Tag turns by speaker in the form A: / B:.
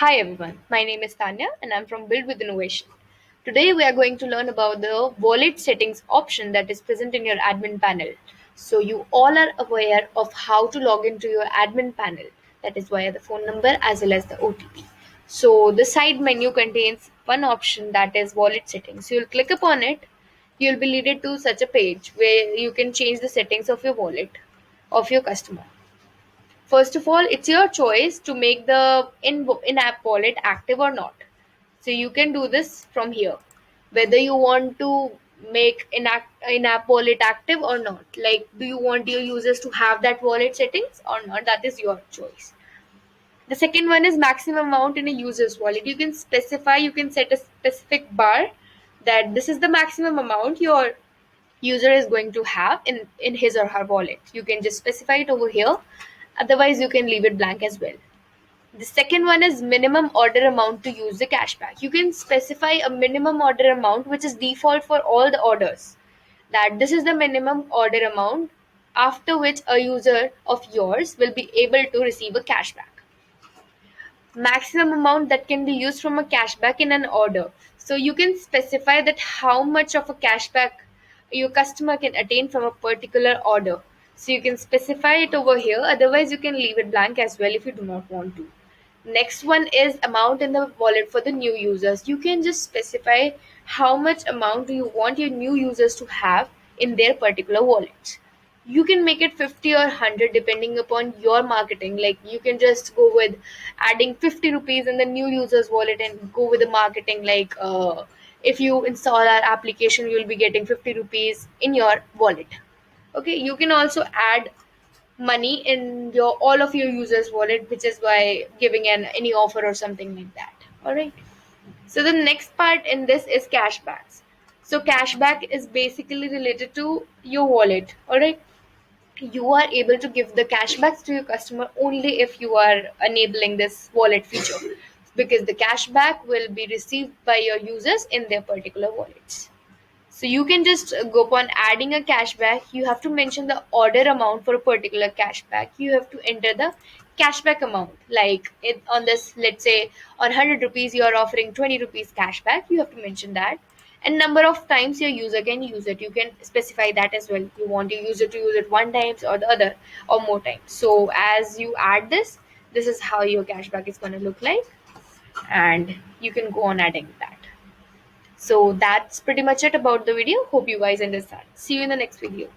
A: Hi everyone, my name is Tanya and I'm from Build with Innovation. Today we are going to learn about the wallet settings option that is present in your admin panel. So you all are aware of how to log into your admin panel, that is via the phone number as well as the OTP. So the side menu contains one option that is wallet settings. So you'll click upon it, you'll be leaded to such a page where you can change the settings of your wallet of your customer. First of all, it's your choice to make the in-app wallet active or not. So you can do this from here. Whether you want to make in-app wallet active or not. Like, do you want your users to have that wallet settings or not? That is your choice. The second one is maximum amount in a user's wallet. You can specify, you can set a specific bar that this is the maximum amount your user is going to have in his or her wallet. You can just specify it over here. Otherwise, you can leave it blank as well. The second one is minimum order amount to use the cashback. You can specify a minimum order amount which is default for all the orders. That this is the minimum order amount after which a user of yours will be able to receive a cashback. Maximum amount that can be used from a cashback in an order. So you can specify that how much of a cashback your customer can attain from a particular order. So you can specify it over here. Otherwise, you can leave it blank as well if you do not want to. Next one is amount in the wallet for the new users. You can just specify how much amount do you want your new users to have in their particular wallet. You can make it 50 or 100 depending upon your marketing. Like you can just go with adding 50 rupees in the new users wallet and go with the marketing like if you install our application you'll be getting 50 rupees in your wallet. Okay, you can also add money in your all of your users wallet, which is by giving an any offer or something like that. All right, so the next part in this is cashbacks. So cashback is basically related to your wallet. All right, you are able to give the cashbacks to your customer only if you are enabling this wallet feature, because the cashback will be received by your users in their particular wallets. So you can just go upon adding a cashback. You have to mention the order amount for a particular cashback. You have to enter the cashback amount. Like it, on this, let's say on 100 rupees, you are offering 20 rupees cashback. You have to mention that. And number of times your user can use it. You can specify that as well. You want your user to use it one times or the other or more times. So as you add this, this is how your cashback is going to look like. And you can go on adding that. So that's pretty much it about the video. Hope you guys understand. See you in the next video.